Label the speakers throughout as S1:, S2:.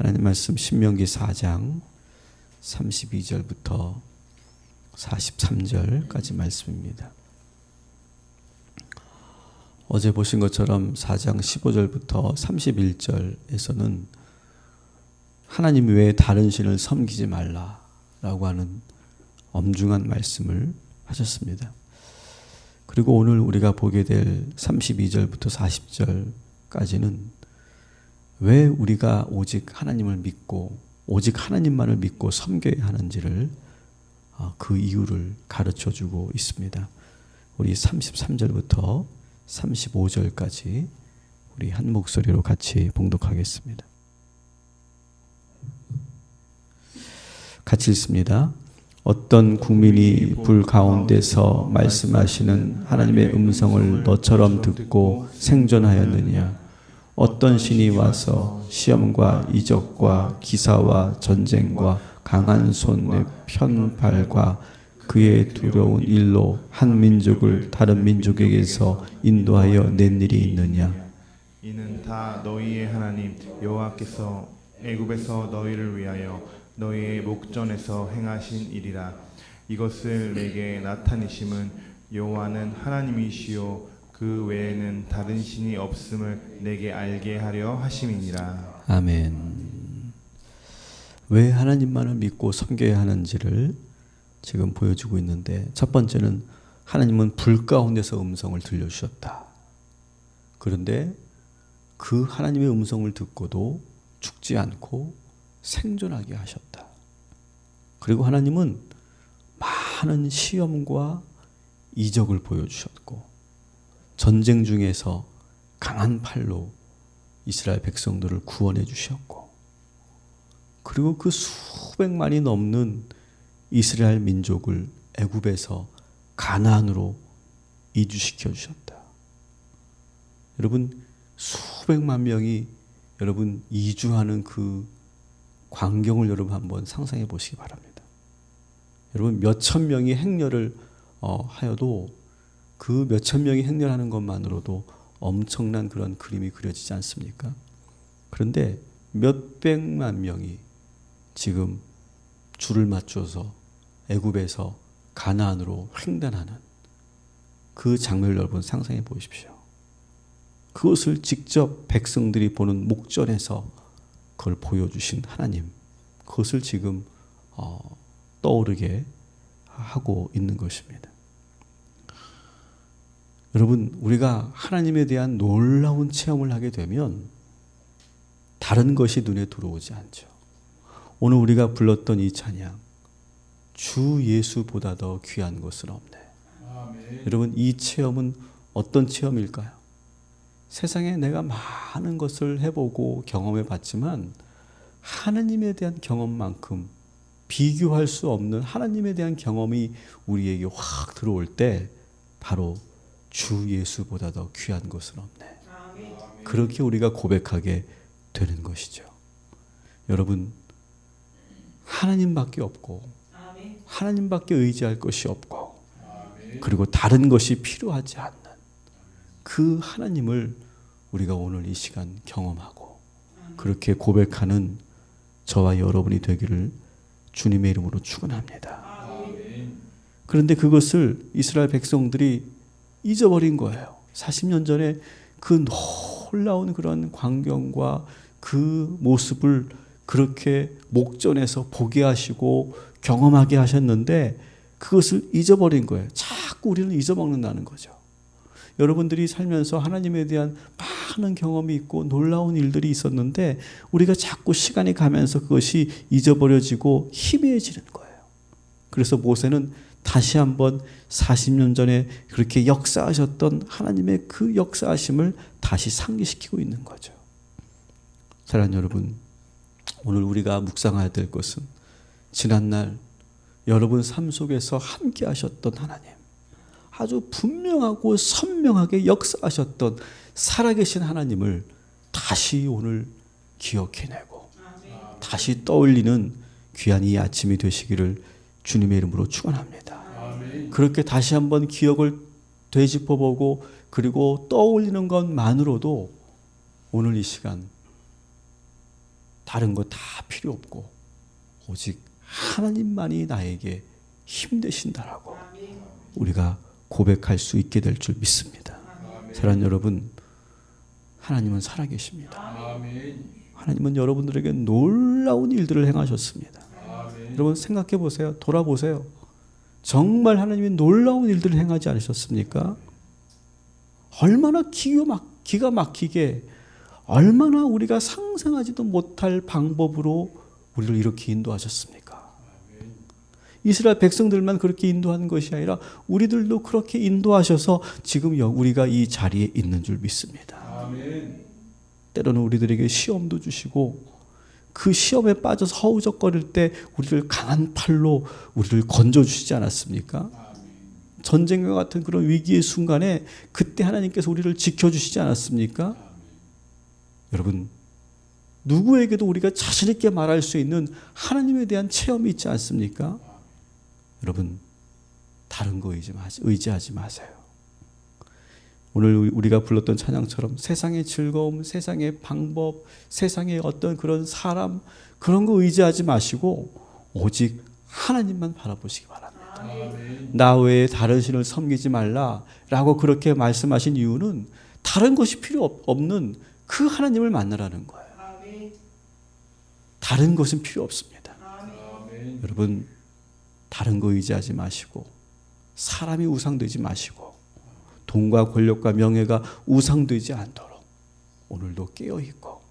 S1: 하나님 말씀 신명기 4장 32절부터 43절까지 말씀입니다. 어제 보신 것처럼 4장 15절부터 31절에서는 하나님 외에 다른 신을 섬기지 말라라고 하는 엄중한 말씀을 하셨습니다. 그리고 오늘 우리가 보게 될 32절부터 40절까지는 왜 우리가 오직 하나님을 믿고 오직 하나님만을 믿고 섬겨야 하는지를 그 이유를 가르쳐주고 있습니다. 우리 33절부터 35절까지 우리 한 목소리로 같이 봉독하겠습니다. 같이 읽습니다. 어떤 국민이 불 가운데서 말씀하시는 하나님의 음성을 너처럼 듣고 생존하였느냐? 어떤 신이 와서 시험과 이적과 기사와 전쟁과 강한 손의 편발과 그의 두려운 일로 한 민족을 다른 민족에게서 인도하여 낸 일이 있느냐?
S2: 이는 다 너희의 하나님 여호와께서 애굽에서 너희를 위하여 너희의 목전에서 행하신 일이라. 이것을 내게 나타내심은 여호와는 하나님이시요 그 외에는 다른 신이 없음을 내게 알게 하려 하심이니라.
S1: 아멘. 왜 하나님만을 믿고 섬겨야 하는지를 지금 보여주고 있는데, 첫 번째는 하나님은 불 가운데서 음성을 들려주셨다. 그런데 그 하나님의 음성을 듣고도 죽지 않고 생존하게 하셨다. 그리고 하나님은 많은 시험과 이적을 보여주셨고 전쟁 중에서 강한 팔로 이스라엘 백성들을 구원해 주셨고, 그리고 그 수백만이 넘는 이스라엘 민족을 애굽에서 가나안으로 이주시켜 주셨다. 여러분, 수백만 명이 여러분 이주하는 그 광경을 여러분 한번 상상해 보시기 바랍니다. 여러분, 몇천 명이 행렬을 하여도 그 몇천 명이 행렬하는 것만으로도 엄청난 그런 그림이 그려지지 않습니까? 그런데 몇백만 명이 지금 줄을 맞춰서 애굽에서 가나안으로 횡단하는 그 장면을 여러분 상상해 보십시오. 그것을 직접 백성들이 보는 목전에서 그걸 보여주신 하나님, 그것을 지금 떠오르게 하고 있는 것입니다. 여러분, 우리가 하나님에 대한 놀라운 체험을 하게 되면 다른 것이 눈에 들어오지 않죠. 오늘 우리가 불렀던 이 찬양, 주 예수보다 더 귀한 것은 없네. 아멘. 여러분, 이 체험은 어떤 체험일까요? 세상에 내가 많은 것을 해보고 경험해 봤지만 하나님에 대한 경험만큼 비교할 수 없는 하나님에 대한 경험이 우리에게 확 들어올 때 바로 주 예수보다 더 귀한 것은 없네. 아멘. 그렇게 우리가 고백하게 되는 것이죠. 여러분, 하나님밖에 없고 아멘. 하나님밖에 의지할 것이 없고 아멘. 그리고 다른 것이 필요하지 않는 그 하나님을 우리가 오늘 이 시간 경험하고 아멘. 그렇게 고백하는 저와 여러분이 되기를 주님의 이름으로 축원합니다. 아멘. 그런데 그것을 이스라엘 백성들이 잊어버린 거예요. 40년 전에 그 놀라운 그런 광경과 그 모습을 그렇게 목전에서 보게 하시고 경험하게 하셨는데 그것을 잊어버린 거예요. 자꾸 우리는 잊어먹는다는 거죠. 여러분들이 살면서 하나님에 대한 많은 경험이 있고 놀라운 일들이 있었는데 우리가 자꾸 시간이 가면서 그것이 잊어버려지고 희미해지는 거예요. 그래서 모세는 다시 한번 40년 전에 그렇게 역사하셨던 하나님의 그 역사하심을 다시 상기시키고 있는 거죠. 사랑하는 여러분, 오늘 우리가 묵상해야 될 것은 지난날 여러분 삶 속에서 함께 하셨던 하나님, 아주 분명하고 선명하게 역사하셨던 살아계신 하나님을 다시 오늘 기억해내고 다시 떠올리는 귀한 이 아침이 되시기를 주님의 이름으로 축원합니다. 아멘. 그렇게 다시 한번 기억을 되짚어보고 그리고 떠올리는 것만으로도 오늘 이 시간 다른 거 다 필요 없고 오직 하나님만이 나에게 힘 되신다라고 우리가 고백할 수 있게 될 줄 믿습니다. 사랑하는 여러분, 하나님은 살아계십니다. 하나님은 여러분들에게 놀라운 일들을 행하셨습니다. 여러분 생각해 보세요. 돌아보세요. 정말 하나님이 놀라운 일들을 행하지 않으셨습니까? 얼마나 기가 막히게 얼마나 우리가 상상하지도 못할 방법으로 우리를 이렇게 인도하셨습니까? 이스라엘 백성들만 그렇게 인도하는 것이 아니라 우리들도 그렇게 인도하셔서 지금 우리가 이 자리에 있는 줄 믿습니다. 때로는 우리들에게 시험도 주시고 그 시험에 빠져서 허우적거릴 때 우리를 강한 팔로 우리를 건져주시지 않았습니까? 전쟁과 같은 그런 위기의 순간에 그때 하나님께서 우리를 지켜주시지 않았습니까? 여러분, 누구에게도 우리가 자신 있게 말할 수 있는 하나님에 대한 체험이 있지 않습니까? 여러분, 다른 거 의지하지 마세요. 오늘 우리가 불렀던 찬양처럼 세상의 즐거움, 세상의 방법, 세상의 어떤 그런 사람 그런 거 의지하지 마시고 오직 하나님만 바라보시기 바랍니다. 나 외에 다른 신을 섬기지 말라라고 그렇게 말씀하신 이유는 다른 것이 필요 없는 그 하나님을 만나라는 거예요. 다른 것은 필요 없습니다. 여러분, 다른 거 의지하지 마시고 사람이 우상되지 마시고 돈과 권력과 명예가 우상되지 않도록 오늘도 깨어있고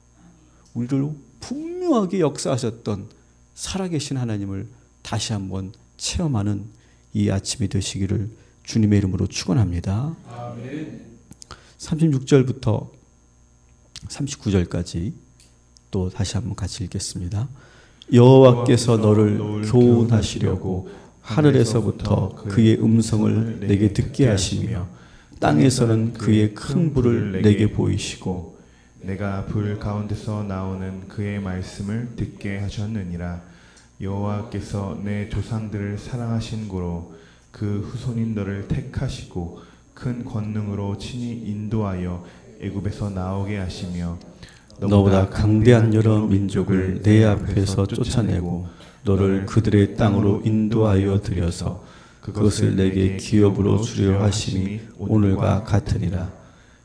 S1: 우리를 분명하게 역사하셨던 살아계신 하나님을 다시 한번 체험하는 이 아침이 되시기를 주님의 이름으로 축원합니다. 36절부터 39절까지 또 다시 한번 같이 읽겠습니다. 여호와께서 너를 교훈하시려고 하늘에서부터 그의 음성을 내게 듣게 하시며 땅에서는 그의 큰 불을 내게 보이시고
S2: 내가 불 가운데서 나오는 그의 말씀을 듣게 하셨느니라. 여호와께서 내 조상들을 사랑하신 고로 그 후손인 너를 택하시고 큰 권능으로 친히 인도하여 애굽에서 나오게 하시며
S1: 너보다 강대한 여러 민족을 내 앞에서 쫓아내고 너를 그들의 땅으로 인도하여 들여서 그것을 내게 기업으로 주려 하심이 오늘과 같으니라.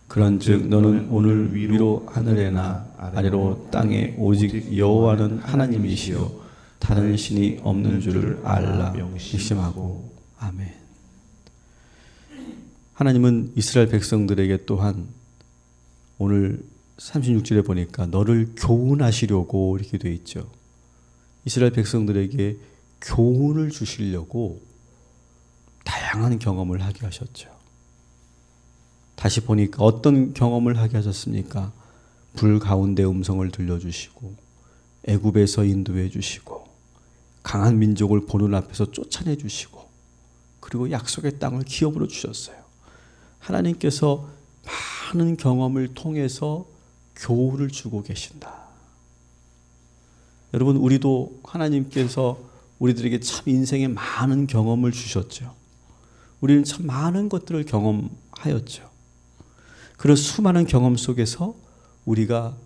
S1: 그런즉 너는 오늘 위로 하늘에나 아래로 땅에 오직 여호와는 하나님이시요 다른 신이 없는 줄을 알라 명심하고. 아멘. 하나님은 이스라엘 백성들에게 또한 오늘 36절에 보니까 너를 교훈하시려고 이렇게 되어 있죠. 이스라엘 백성들에게 교훈을 주시려고 다양한 경험을 하게 하셨죠. 다시 보니까 어떤 경험을 하게 하셨습니까? 불 가운데 음성을 들려주시고 애굽에서 인도해 주시고 강한 민족을 보는 앞에서 쫓아내 주시고 그리고 약속의 땅을 기업으로 주셨어요. 하나님께서 많은 경험을 통해서 교훈을 주고 계신다. 여러분, 우리도 하나님께서 우리들에게 참 인생에 많은 경험을 주셨죠. 우리는 참 많은 것들을 경험하였죠. 그런 수많은 경험 속에서 우리가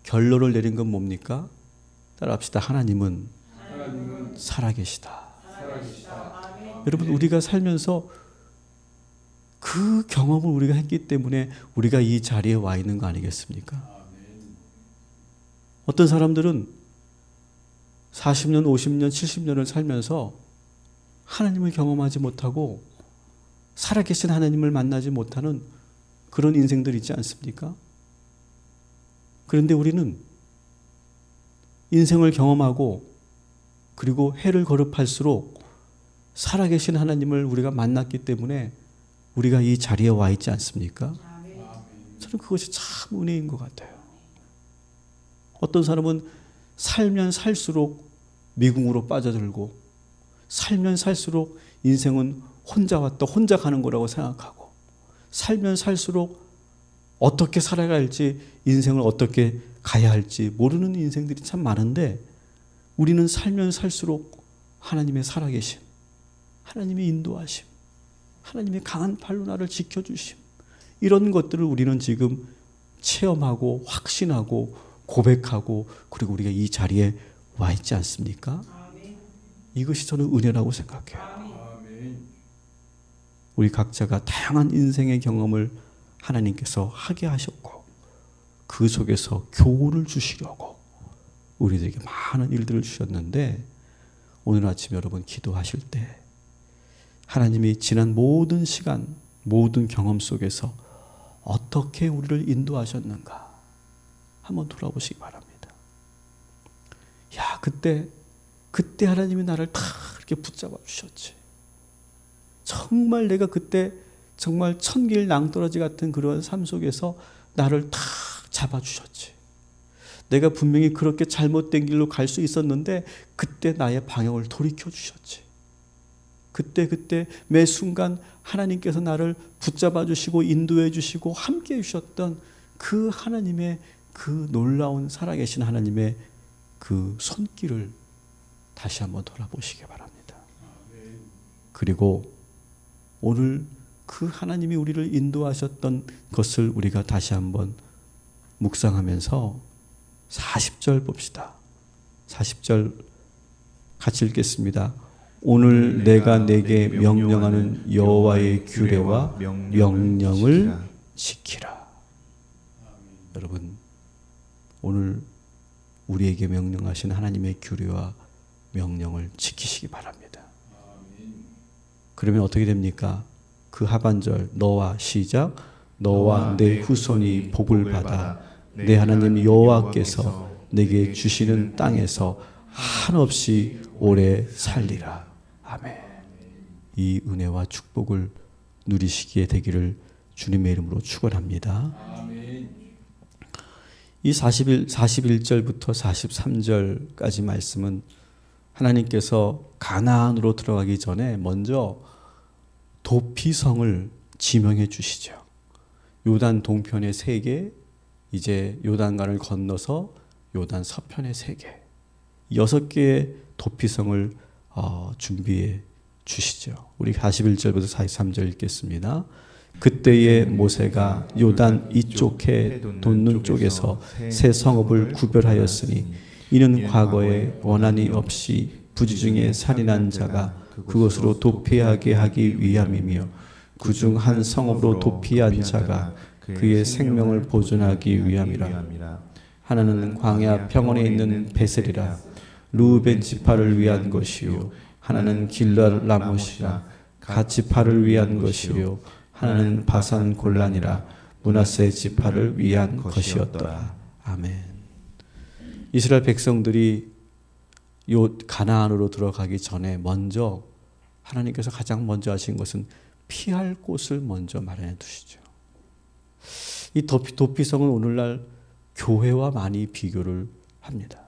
S1: 결론을 내린 건 뭡니까? 따라합시다. 하나님은 살아계시다. 여러분, 우리가 살면서 그 경험을 우리가 했기 때문에 우리가 이 자리에 와 있는 거 아니겠습니까? 어떤 사람들은 40년, 50년, 70년을 살면서 하나님을 경험하지 못하고 살아계신 하나님을 만나지 못하는 그런 인생들 있지 않습니까? 그런데 우리는 인생을 경험하고 그리고 해를 거듭할수록 살아계신 하나님을 우리가 만났기 때문에 우리가 이 자리에 와 있지 않습니까? 저는 그것이 참 은혜인 것 같아요. 어떤 사람은 살면 살수록 미궁으로 빠져들고 살면 살수록 인생은 혼자 왔다 혼자 가는 거라고 생각하고 살면 살수록 어떻게 살아가야 할지 인생을 어떻게 가야 할지 모르는 인생들이 참 많은데 우리는 살면 살수록 하나님의 살아계심, 하나님의 인도하심, 하나님의 강한 팔로 나를 지켜주심 이런 것들을 우리는 지금 체험하고 확신하고 고백하고 그리고 우리가 이 자리에 와 있지 않습니까? 이것이 저는 은혜라고 생각해요. 우리 각자가 다양한 인생의 경험을 하나님께서 하게 하셨고 그 속에서 교훈을 주시려고 우리들에게 많은 일들을 주셨는데 오늘 아침 여러분 기도하실 때 하나님이 지난 모든 시간, 모든 경험 속에서 어떻게 우리를 인도하셨는가 한번 돌아보시기 바랍니다. 야, 그때 하나님이 나를 다 이렇게 붙잡아 주셨지. 정말 내가 그때 정말 천길 낭떠러지 같은 그런 삶 속에서 나를 다 잡아주셨지. 내가 분명히 그렇게 잘못된 길로 갈 수 있었는데 그때 나의 방향을 돌이켜 주셨지. 그때 매 순간 하나님께서 나를 붙잡아 주시고 인도해 주시고 함께 해 주셨던 그 하나님의 그 놀라운 살아계신 하나님의 그 손길을 다시 한번 돌아보시기 바랍니다. 그리고 오늘 그 하나님이 우리를 인도하셨던 것을 우리가 다시 한번 묵상하면서 40절 봅시다. 40절 같이 읽겠습니다. 오늘 내가 내게 명령하는 여호와의 규례와 명령을 지키라. 여러분, 오늘 우리에게 명령하신 하나님의 규례와 명령을 지키시기 바랍니다. 그러면 어떻게 됩니까? 그 하반절 너와 시작 너와 내 후손이 복을 받아 내 하나님 여호와께서 내게 주시는 땅에서 한없이 오래 살리라. 아멘. 이 은혜와 축복을 누리시기에 되기를 주님의 이름으로 축원합니다. 이 41절부터 43절까지 말씀은 하나님께서 가나안으로 들어가기 전에 먼저 도피성을 지명해 주시죠. 요단 동편의 3개, 이제 요단강을 건너서 요단 서편의 3개, 6개의 도피성을 준비해 주시죠. 우리 41절부터 43절 읽겠습니다. 그때에 모세가 요단 이쪽 해 돋는 쪽에서 세 성읍을 구별하였으니 이는 과거에 원한이 없이 부지중에 살인한 자가 그곳으로 도피하게 하기 위함이며 그중 한 성읍으로 도피한 자가 그의 생명을 보존하기 위함이라. 하나는 광야 평원에 있는 베셀이라 르우벤 지파를 위한 것이요 하나는 길랄 라못이라 갓 지파를 위한 것이요 하나는 바산 골란이라 므낫세 지파를 위한 것이었더라. 아멘. 이스라엘 백성들이 요 가나안으로 들어가기 전에 먼저 하나님께서 가장 먼저 하신 것은 피할 곳을 먼저 마련해 두시죠. 이 도피성은 오늘날 교회와 많이 비교를 합니다.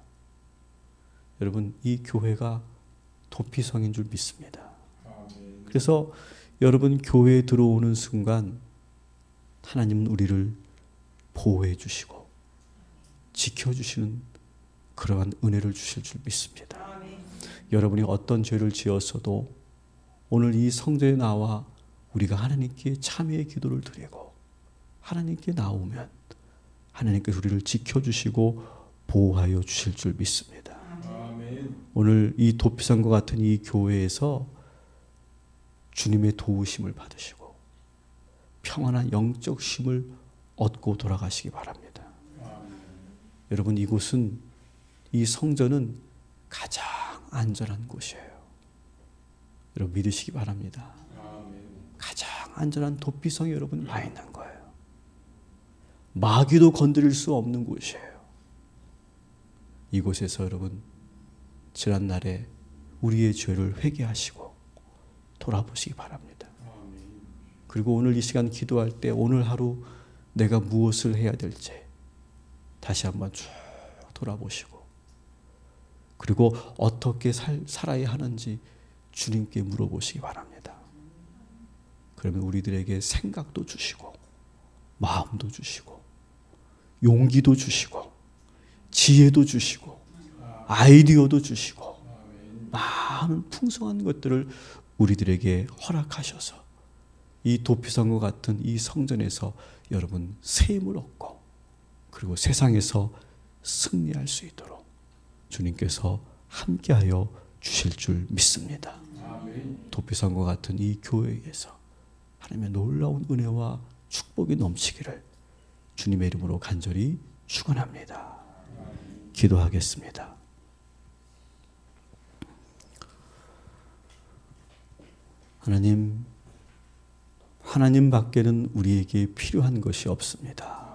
S1: 여러분, 이 교회가 도피성인 줄 믿습니다. 그래서 여러분 교회에 들어오는 순간 하나님은 우리를 보호해 주시고 지켜주시는 그러한 은혜를 주실 줄 믿습니다. 여러분이 어떤 죄를 지었어도 오늘 이 성전에 나와 우리가 하나님께 참회의 기도를 드리고 하나님께 나오면 하나님께서 우리를 지켜주시고 보호하여 주실 줄 믿습니다. 오늘 이 도피성과 같은 이 교회에서 주님의 도우심을 받으시고 평안한 영적 쉼을 얻고 돌아가시기 바랍니다. 여러분, 이곳은 이 성전은 가장 안전한 곳이에요. 여러분 믿으시기 바랍니다. 가장 안전한 도피성에 여러분 와 있는 거예요. 마귀도 건드릴 수 없는 곳이에요. 이곳에서 여러분 지난날에 우리의 죄를 회개하시고 돌아보시기 바랍니다. 그리고 오늘 이 시간 기도할 때 오늘 하루 내가 무엇을 해야 될지 다시 한번 쭉 돌아보시고 그리고 어떻게 살아야 하는지 주님께 물어보시기 바랍니다. 그러면 우리들에게 생각도 주시고 마음도 주시고 용기도 주시고 지혜도 주시고 아이디어도 주시고 많은 풍성한 것들을 우리들에게 허락하셔서 이 도피성과 같은 이 성전에서 여러분 새 힘을 얻고 그리고 세상에서 승리할 수 있도록 주님께서 함께하여 주실 줄 믿습니다. 도피성과 같은 이 교회에서 하나님의 놀라운 은혜와 축복이 넘치기를 주님의 이름으로 간절히 축원합니다. 기도하겠습니다. 하나님 밖에는 우리에게 필요한 것이 없습니다.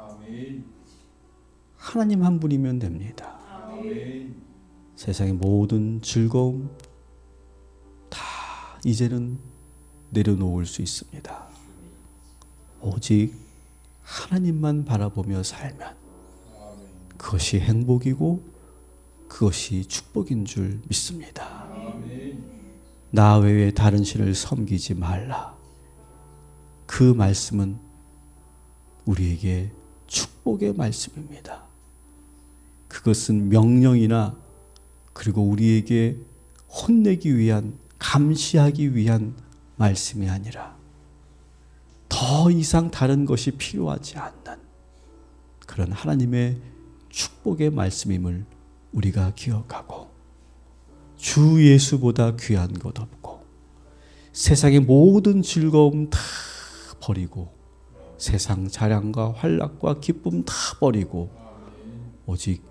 S1: 하나님 한 분이면 됩니다. 세상의 모든 즐거움 다 이제는 내려놓을 수 있습니다. 오직 하나님만 바라보며 살면 그것이 행복이고 그것이 축복인 줄 믿습니다. 나 외에 다른 신을 섬기지 말라. 그 말씀은 우리에게 축복의 말씀입니다. 그것은 명령이나 그리고 우리에게 혼내기 위한, 감시하기 위한 말씀이 아니라 더 이상 다른 것이 필요하지 않는 그런 하나님의 축복의 말씀임을 우리가 기억하고 주 예수보다 귀한 것 없고 세상의 모든 즐거움 다 버리고 세상 자랑과 환락과 기쁨 다 버리고 오직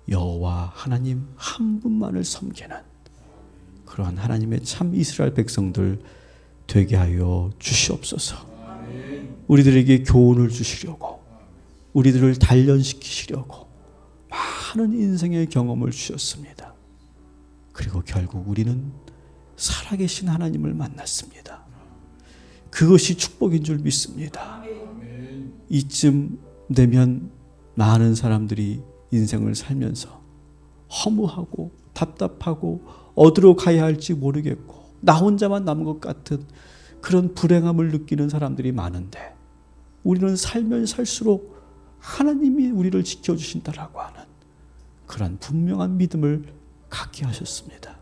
S1: 여호와 하나님 한 분만을 섬기는 그러한 하나님의 참 이스라엘 백성들 되게 하여 주시옵소서. 우리들에게 교훈을 주시려고 우리들을 단련시키시려고 많은 인생의 경험을 주셨습니다. 그리고 결국 우리는 살아계신 하나님을 만났습니다. 그것이 축복인 줄 믿습니다. 이쯤 되면 많은 사람들이 인생을 살면서 허무하고 답답하고 어디로 가야 할지 모르겠고 나 혼자만 남은 것 같은 그런 불행함을 느끼는 사람들이 많은데 우리는 살면 살수록 하나님이 우리를 지켜주신다라고 하는 그런 분명한 믿음을 갖게 하셨습니다.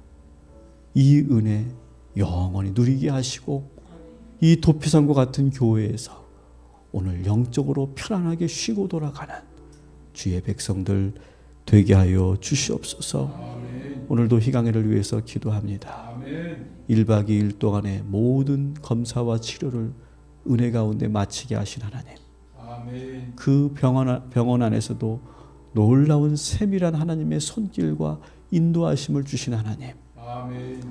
S1: 이 은혜 영원히 누리게 하시고 이 도피성과 같은 교회에서 오늘 영적으로 편안하게 쉬고 돌아가는 주의 백성들 되게 하여 주시옵소서. 오늘도 희강회를 위해서 기도합니다. 1박 2일 동안의 모든 검사와 치료를 은혜 가운데 마치게 하신 하나님, 그 병원 안에서도 놀라운 세밀한 하나님의 손길과 인도하심을 주신 하나님,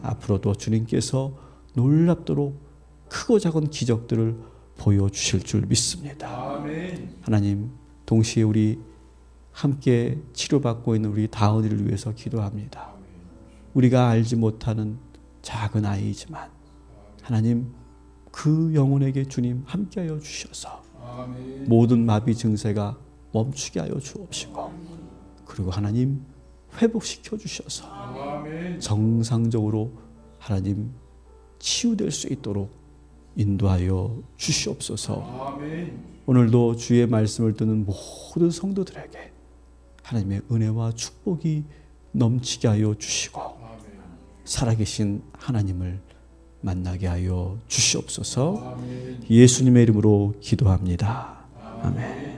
S1: 앞으로도 주님께서 놀랍도록 크고 작은 기적들을 보여주실 줄 믿습니다. 하나님, 동시에 우리 함께 치료받고 있는 우리 다은이를 위해서 기도합니다. 우리가 알지 못하는 작은 아이지만 하나님 그 영혼에게 주님 함께하여 주셔서 모든 마비 증세가 멈추게 하여 주옵시고 그리고 하나님 회복시켜 주셔서 정상적으로 하나님 치유될 수 있도록 인도하여 주시옵소서. 오늘도 주의 말씀을 듣는 모든 성도들에게 하나님의 은혜와 축복이 넘치게 하여 주시고 살아계신 하나님을 만나게 하여 주시옵소서. 예수님의 이름으로 기도합니다. 아멘.